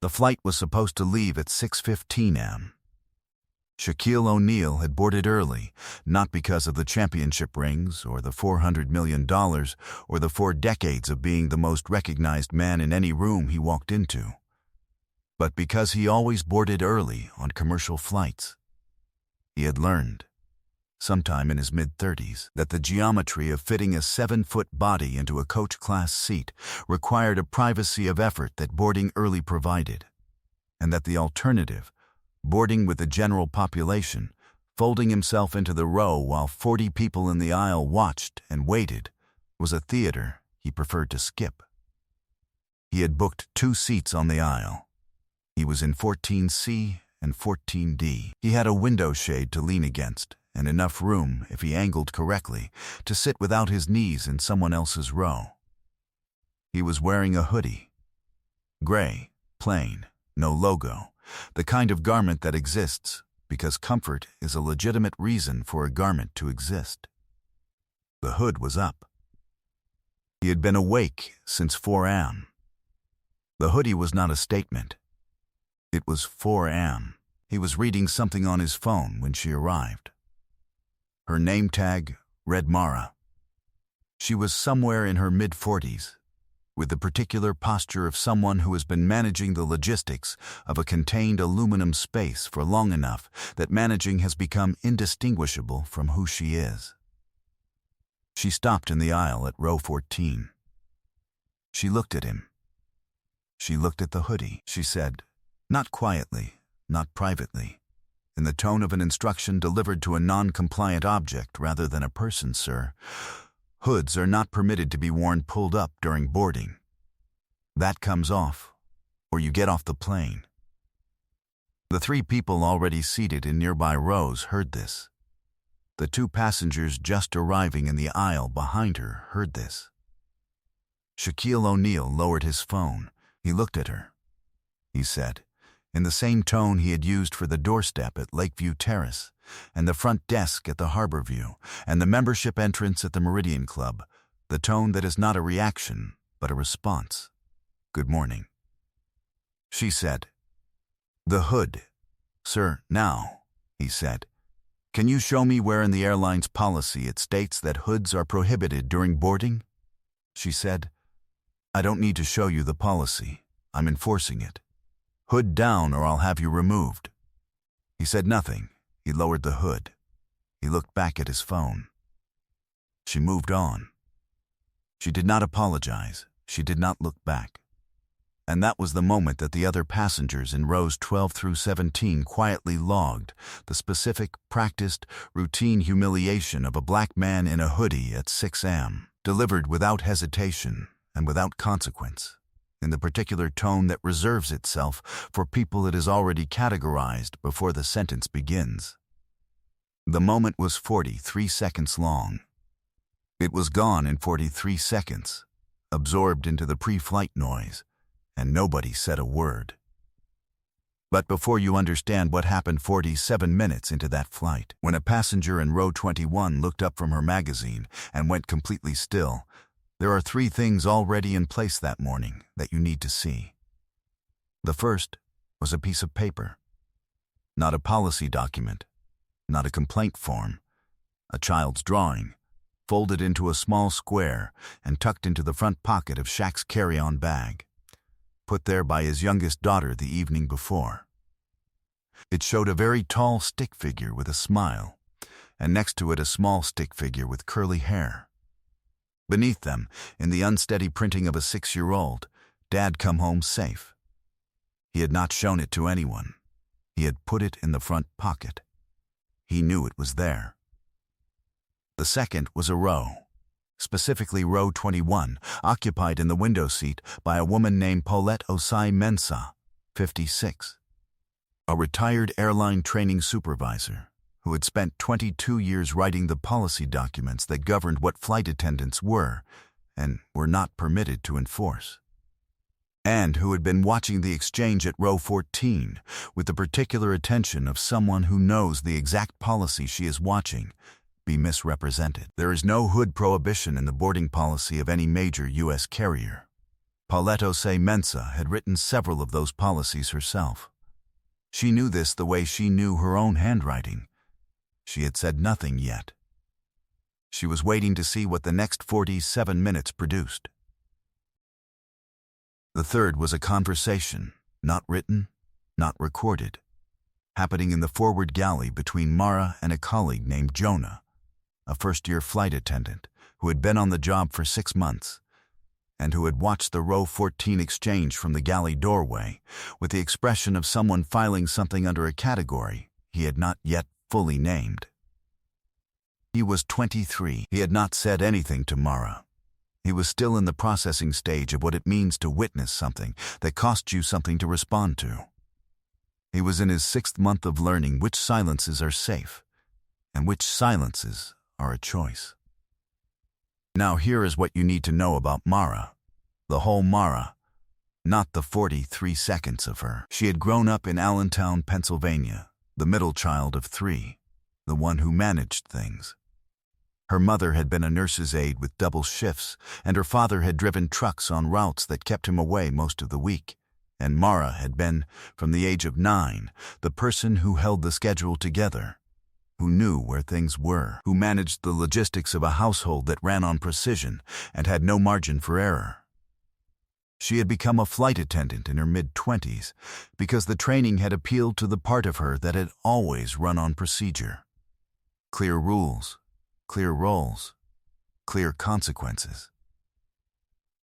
The flight was supposed to leave at 6:15 am. Shaquille O'Neal had boarded early, not because of the championship rings or the $400 million or the 4 decades of being the most recognized man in any room he walked into, but because he always boarded early on commercial flights. He had learned, sometime in his mid-30s, that the geometry of fitting a 7-foot body into a coach-class seat required a privacy of effort that boarding early provided, and that the alternative, boarding with the general population, folding himself into the row while 40 people in the aisle watched and waited, was a theater he preferred to skip. He had booked 2 seats on the aisle. He was in 14C and 14D. He had a window shade to lean against and enough room, if he angled correctly, to sit without his knees in someone else's row. He was wearing a hoodie. Gray, plain, no logo. The kind of garment that exists because comfort is a legitimate reason for a garment to exist. The hood was up. He had been awake since 4 am. The hoodie was not a statement. It was 4 am. He was reading something on his phone when she arrived. Her name tag read Mara. She was somewhere in her mid-40s, with the particular posture of someone who has been managing the logistics of a contained aluminum space for long enough that managing has become indistinguishable from who she is. She stopped in the aisle at row 14. She looked at him. She looked at the hoodie. She said, not quietly, not privately, in the tone of an instruction delivered to a non-compliant object rather than a person, "Sir, hoods are not permitted to be worn pulled up during boarding. That comes off, or you get off the plane." The 3 people already seated in nearby rows heard this. The 2 passengers just arriving in the aisle behind her heard this. Shaquille O'Neal lowered his phone. He looked at her. He said, in the same tone he had used for the doorstep at Lakeview Terrace, and the front desk at the Harbor View, and the membership entrance at the Meridian Club, the tone that is not a reaction, but a response. "Good morning." She said, "The hood. Sir, now," he said, "can you show me where in the airline's policy it states that hoods are prohibited during boarding?" She said, "I don't need to show you the policy. I'm enforcing it. Hood down or I'll have you removed." He said nothing. He lowered the hood. He looked back at his phone. She moved on. She did not apologize. She did not look back. And that was the moment that the other passengers in rows 12 through 17 quietly logged the specific, practiced, routine humiliation of a black man in a hoodie at 6 am, delivered without hesitation and without consequence, in the particular tone that reserves itself for people it has already categorized before the sentence begins. The moment was 43 seconds long. It was gone in 43 seconds, absorbed into the pre-flight noise, and nobody said a word. But before you understand what happened 47 minutes into that flight, when a passenger in row 21 looked up from her magazine and went completely still, there are 3 things already in place that morning that you need to see. The first was a piece of paper. Not a policy document, not a complaint form, a child's drawing, folded into a small square and tucked into the front pocket of Shaq's carry-on bag, put there by his youngest daughter the evening before. It showed a very tall stick figure with a smile, and next to it a small stick figure with curly hair. Beneath them, in the unsteady printing of a 6-year-old, "Dad come home safe." He had not shown it to anyone. He had put it in the front pocket. He knew it was there. The second was a row, specifically row 21, occupied in the window seat by a woman named Paulette Osai Mensah, 56, a retired airline training supervisor who had spent 22 years writing the policy documents that governed what flight attendants were and were not permitted to enforce, and who had been watching the exchange at row 14 with the particular attention of someone who knows the exact policy she is watching be misrepresented. There is no hood prohibition in the boarding policy of any major U.S. carrier. Paletose Mensa had written several of those policies herself. She knew this the way she knew her own handwriting. She had said nothing yet. She was waiting to see what the next 47 minutes produced. The third was a conversation, not written, not recorded, happening in the forward galley between Mara and a colleague named Jonah, a first-year flight attendant who had been on the job for 6 months and who had watched the row 14 exchange from the galley doorway with the expression of someone filing something under a category he had not yet fully named. He was 23. He had not said anything to Mara. He was still in the processing stage of what it means to witness something that costs you something to respond to. He was in his 6th month of learning which silences are safe and which silences are a choice. Now here is what you need to know about Mara, the whole Mara, not the 43 seconds of her. She had grown up in Allentown, Pennsylvania, the middle child of 3, the one who managed things. Her mother had been a nurse's aide with double shifts, and her father had driven trucks on routes that kept him away most of the week. And Mara had been, from the age of 9, the person who held the schedule together, who knew where things were, who managed the logistics of a household that ran on precision and had no margin for error. She had become a flight attendant in her mid-20s because the training had appealed to the part of her that had always run on procedure. Clear rules, clear roles, clear consequences.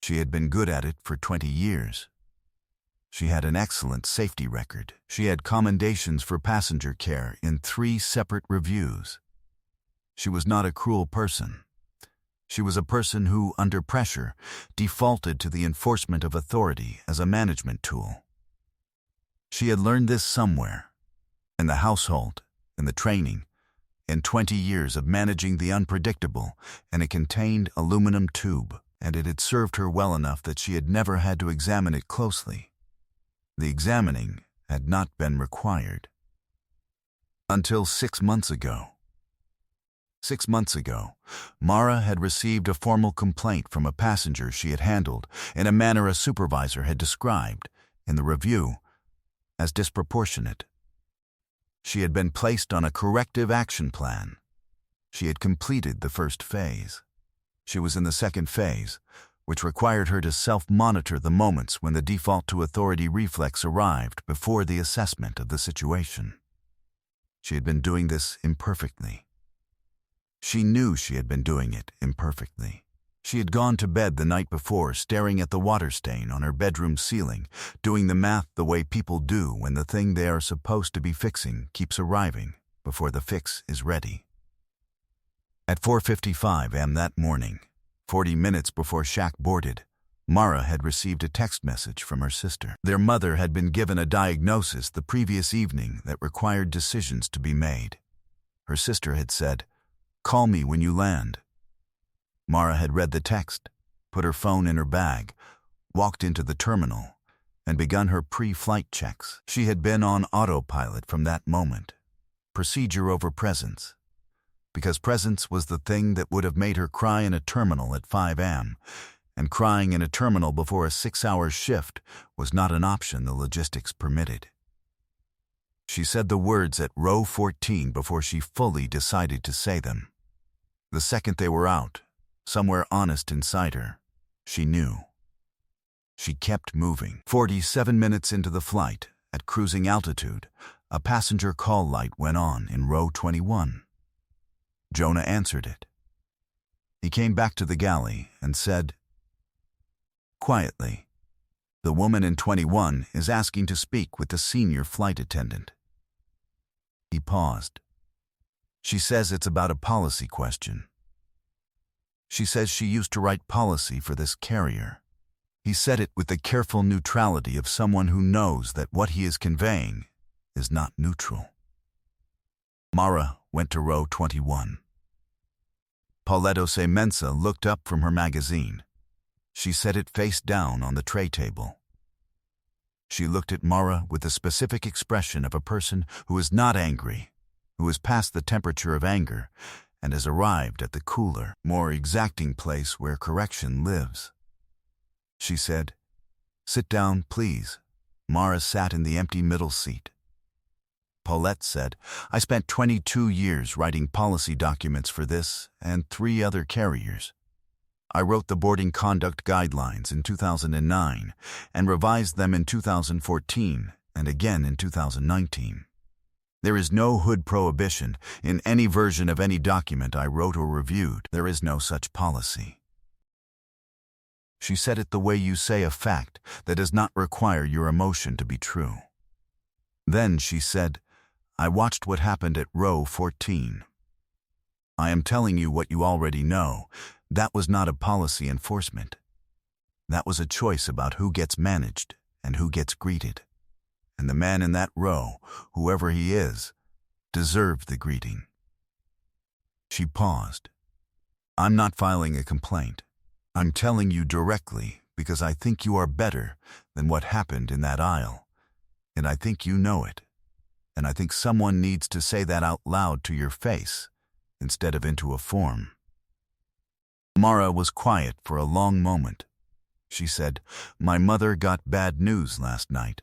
She had been good at it for 20 years. She had an excellent safety record. She had commendations for passenger care in 3 separate reviews. She was not a cruel person. She was a person who, under pressure, defaulted to the enforcement of authority as a management tool. She had learned this somewhere, in the household, in the training, in 20 years of managing the unpredictable in a contained aluminum tube, and it had served her well enough that she had never had to examine it closely. The examining had not been required. Until 6 months ago. 6 months ago, Mara had received a formal complaint from a passenger she had handled in a manner a supervisor had described, in the review, as disproportionate. She had been placed on a corrective action plan. She had completed the first phase. She was in the second phase, which required her to self-monitor the moments when the default to authority reflex arrived before the assessment of the situation. She had been doing this imperfectly. She knew she had been doing it imperfectly. She had gone to bed the night before staring at the water stain on her bedroom ceiling, doing the math the way people do when the thing they are supposed to be fixing keeps arriving before the fix is ready. At 4:55 a.m. that morning, 40 minutes before Shaq boarded, Mara had received a text message from her sister. Their mother had been given a diagnosis the previous evening that required decisions to be made. Her sister had said, "Call me when you land." Mara had read the text, put her phone in her bag, walked into the terminal, and begun her pre-flight checks. She had been on autopilot from that moment. Procedure over presence. Because presence was the thing that would have made her cry in a terminal at 5 a.m., and crying in a terminal before a 6-hour shift was not an option the logistics permitted. She said the words at row 14 before she fully decided to say them. The second they were out, somewhere honest inside her, she knew. She kept moving. 47 minutes into the flight, at cruising altitude, a passenger call light went on in row 21. Jonah answered it. He came back to the galley and said, quietly, "The woman in 21 is asking to speak with the senior flight attendant." He paused. "She says it's about a policy question. She says she used to write policy for this carrier." He said it with the careful neutrality of someone who knows that what he is conveying is not neutral. Mara went to row 21. Paletose Mensa looked up from her magazine. She set it face down on the tray table. She looked at Mara with the specific expression of a person who is not angry, who has passed the temperature of anger, and has arrived at the cooler, more exacting place where correction lives. She said, Sit down, please. Mara sat in the empty middle seat. Paulette said, I spent 22 years writing policy documents for this and 3 other carriers. I wrote the boarding conduct guidelines in 2009 and revised them in 2014 and again in 2019. There is no hood prohibition in any version of any document I wrote or reviewed. There is no such policy. She said it the way you say a fact that does not require your emotion to be true. Then she said, I watched what happened at row 14. I am telling you what you already know. That was not a policy enforcement. That was a choice about who gets managed and who gets greeted. And the man in that row, whoever he is, deserved the greeting. She paused. I'm not filing a complaint. I'm telling you directly because I think you are better than what happened in that aisle. And I think you know it. And I think someone needs to say that out loud to your face instead of into a form. Mara was quiet for a long moment. She said, My mother got bad news last night.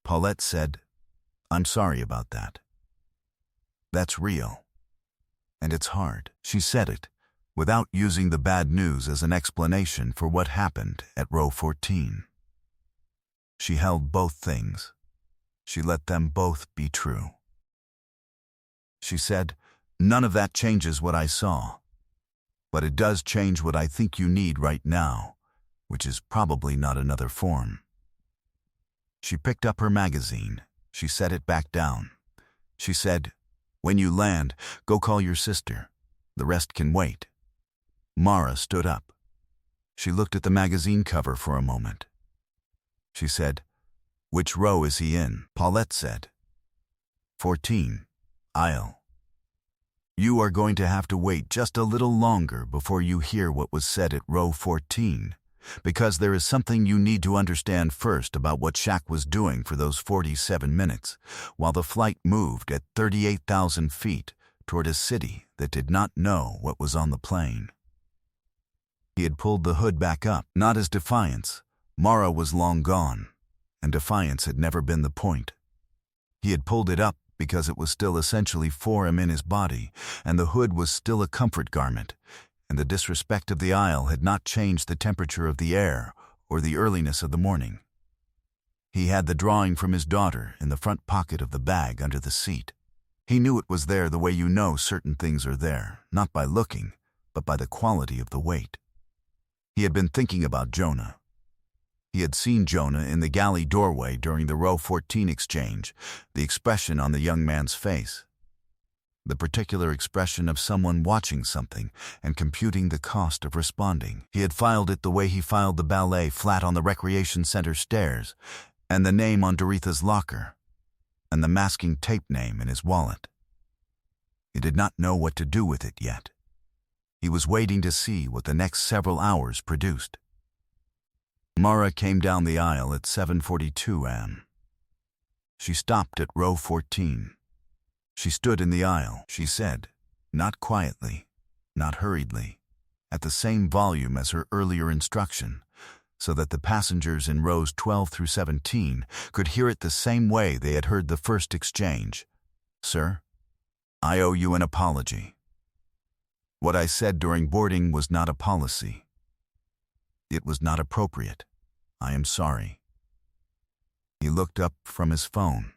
Paulette said, I'm sorry about that. That's real. And it's hard. She said it without using the bad news as an explanation for what happened at row 14. She held both things. She let them both be true. She said, None of that changes what I saw. But it does change what I think you need right now, which is probably not another form. She picked up her magazine. She set it back down. She said, When you land, go call your sister. The rest can wait. Mara stood up. She looked at the magazine cover for a moment. She said, Which row is he in? Paulette said, 14, aisle. You are going to have to wait just a little longer before you hear what was said at row 14, because there is something you need to understand first about what Shaq was doing for those 47 minutes, while the flight moved at 38,000 feet toward a city that did not know what was on the plane. He had pulled the hood back up, not as defiance. Mara was long gone, and defiance had never been the point. He had pulled it up because it was still essentially for him in his body, and the hood was still a comfort garment, and the disrespect of the aisle had not changed the temperature of the air or the earliness of the morning. He had the drawing from his daughter in the front pocket of the bag under the seat. He knew it was there the way you know certain things are there, not by looking, but by the quality of the weight. He had been thinking about Jonah. He had seen Jonah in the galley doorway during the row 14 exchange, the expression on the young man's face. The particular expression of someone watching something and computing the cost of responding. He had filed it the way he filed the ballet flat on the recreation center stairs, and the name on Doretha's locker, and the masking tape name in his wallet. He did not know what to do with it yet. He was waiting to see what the next several hours produced. Mara came down the aisle at 7:42 a.m. She stopped at row 14. She stood in the aisle, she said, not quietly, not hurriedly, at the same volume as her earlier instruction, so that the passengers in rows 12 through 17 could hear it the same way they had heard the first exchange. Sir, I owe you an apology. What I said during boarding was not a policy. It was not appropriate. I am sorry. He looked up from his phone.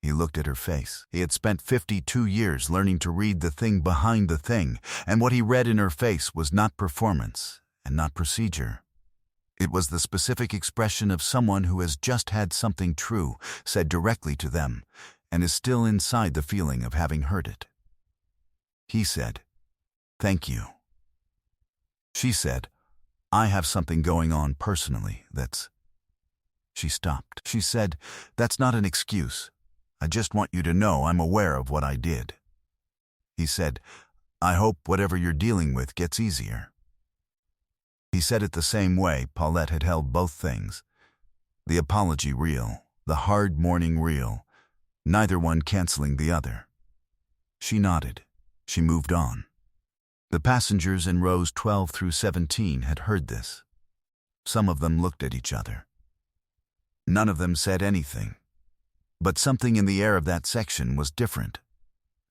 He looked at her face. He had spent 52 years learning to read the thing behind the thing, and what he read in her face was not performance and not procedure. It was the specific expression of someone who has just had something true said directly to them and is still inside the feeling of having heard it. He said, Thank you. She said, I have something going on personally that's... She stopped. She said, That's not an excuse. I just want you to know I'm aware of what I did. He said, I hope whatever you're dealing with gets easier. He said it the same way Paulette had held both things. The apology real, the hard morning real, neither one canceling the other. She nodded. She moved on. The passengers in rows 12 through 17 had heard this. Some of them looked at each other. None of them said anything. But something in the air of that section was different,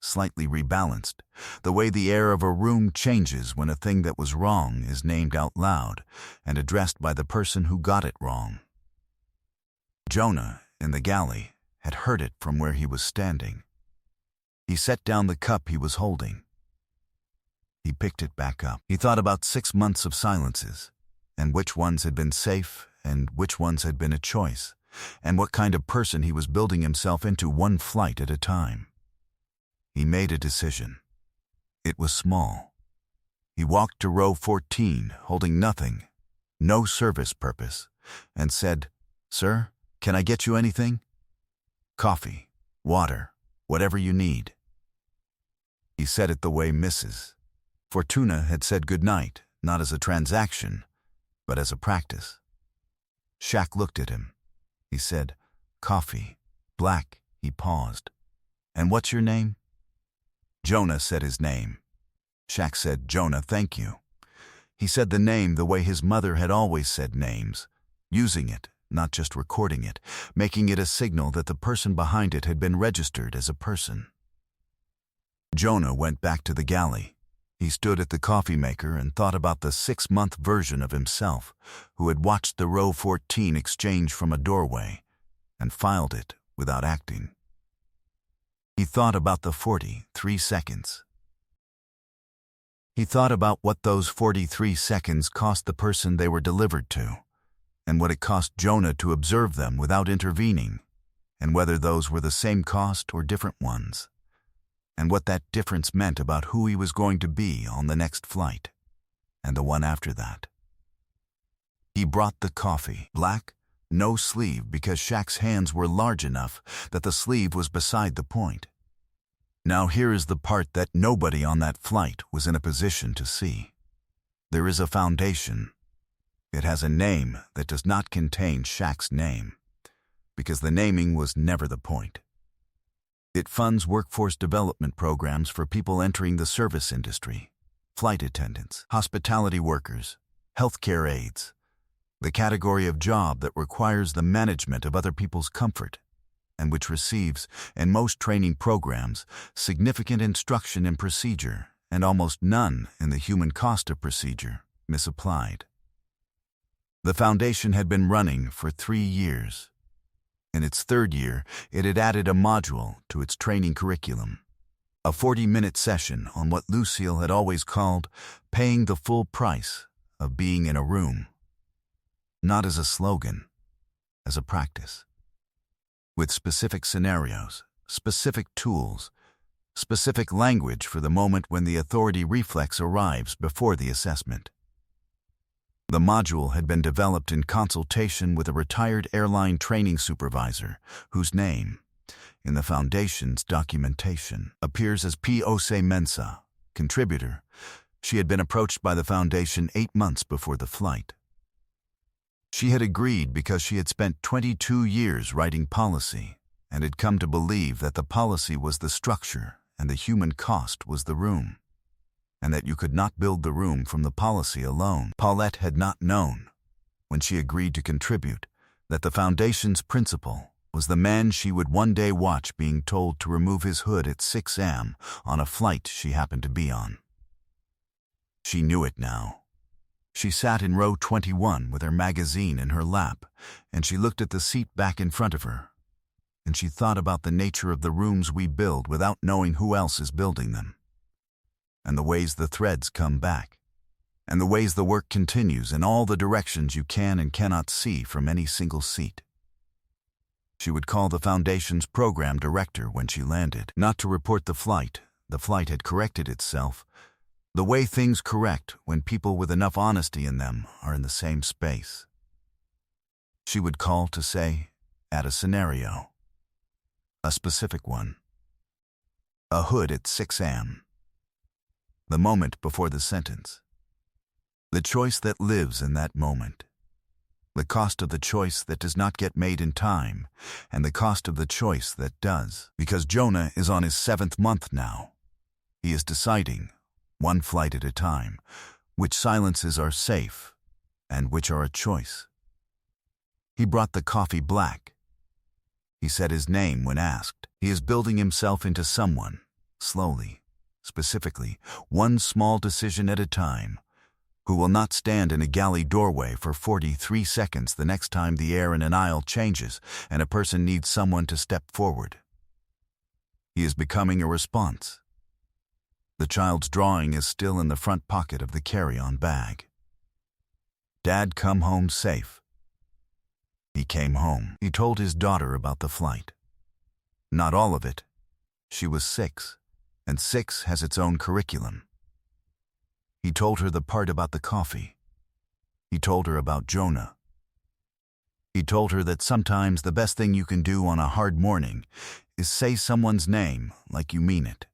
slightly rebalanced, the way the air of a room changes when a thing that was wrong is named out loud and addressed by the person who got it wrong. Jonah, in the galley, had heard it from where he was standing. He set down the cup he was holding. He picked it back up. He thought about 6 months of silences, and which ones had been safe and which ones had been a choice, and what kind of person he was building himself into one flight at a time. He made a decision. It was small. He walked to row 14, holding nothing, no service purpose, and said, "Sir, can I get you anything? Coffee, water, whatever you need." He said it the way Mrs. Fortuna had said goodnight, not as a transaction, but as a practice. Shaq looked at him. He said, "Coffee, black." He paused. "And what's your name?" Jonah said his name. Shaq said, "Jonah, thank you." He said the name the way his mother had always said names, using it, not just recording it, making it a signal that the person behind it had been registered as a person. Jonah went back to the galley. He stood at the coffee maker and thought about the 6-month version of himself who had watched the row 14 exchange from a doorway and filed it without acting. He thought about the 43 seconds. He thought about what those 43 seconds cost the person they were delivered to, and what it cost Jonah to observe them without intervening, and whether those were the same cost or different ones, and what that difference meant about who he was going to be on the next flight, and the one after that. He brought the coffee, black, no sleeve because Shaq's hands were large enough that the sleeve was beside the point. Now here is the part that nobody on that flight was in a position to see. There is a foundation. It has a name that does not contain Shaq's name, because the naming was never the point. It funds workforce development programs for people entering the service industry, flight attendants, hospitality workers, healthcare aides, the category of job that requires the management of other people's comfort, and which receives, in most training programs, significant instruction in procedure and almost none in the human cost of procedure, misapplied. The foundation had been running for 3 years. In its 3rd year, it had added a module to its training curriculum, a 40-minute session on what Lucille had always called paying the full price of being in a room, not as a slogan, as a practice, with specific scenarios, specific tools, specific language for the moment when the authority reflex arrives before the assessment. The module had been developed in consultation with a retired airline training supervisor whose name, in the Foundation's documentation, appears as P.O.C. Mensa, contributor. She had been approached by the Foundation 8 months before the flight. She had agreed because she had spent 22 years writing policy and had come to believe that the policy was the structure and the human cost was the room, and that you could not build the room from the policy alone. Paulette had not known, when she agreed to contribute, that the Foundation's principal was the man she would one day watch being told to remove his hood at 6 a.m. on a flight she happened to be on. She knew it now. She sat in row 21 with her magazine in her lap, and she looked at the seat back in front of her, and she thought about the nature of the rooms we build without knowing who else is building them, and the ways the threads come back, and the ways the work continues in all the directions you can and cannot see from any single seat. She would call the Foundation's program director when she landed, not to report the flight had corrected itself, the way things correct when people with enough honesty in them are in the same space. She would call to say, add a scenario, a specific one, a hood at 6 a.m., the moment before the sentence, the choice that lives in that moment, the cost of the choice that does not get made in time, and the cost of the choice that does. Because Jonah is on his 7th month now, he is deciding, one flight at a time, which silences are safe and which are a choice. He brought the coffee black. He said his name when asked. He is building himself into someone, slowly, specifically, one small decision at a time, who will not stand in a galley doorway for 43 seconds the next time the air in an aisle changes and a person needs someone to step forward. He is becoming a response. The child's drawing is still in the front pocket of the carry-on bag. Dad come home safe. He came home. He told his daughter about the flight. Not all of it. She was 6, and 6 has its own curriculum. He told her the part about the coffee. He told her about Jonah. He told her that sometimes the best thing you can do on a hard morning is say someone's name like you mean it,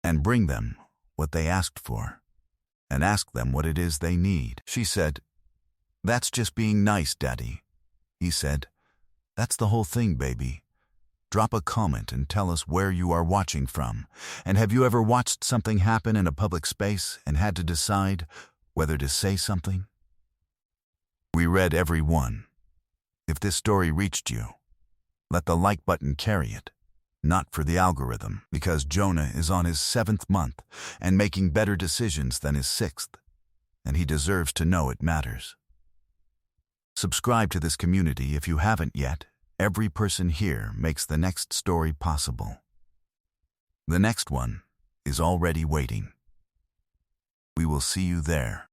and bring them what they asked for, and ask them what it is they need. She said, "That's just being nice, Daddy." He said, "That's the whole thing, baby. Drop a comment and tell us where you are watching from. And have you ever watched something happen in a public space and had to decide whether to say something?" We read every one. If this story reached you, let the like button carry it, not for the algorithm, because Jonah is on his 7th month and making better decisions than his 6th, and he deserves to know it matters. Subscribe to this community if you haven't yet. Every person here makes the next story possible. The next one is already waiting. We will see you there.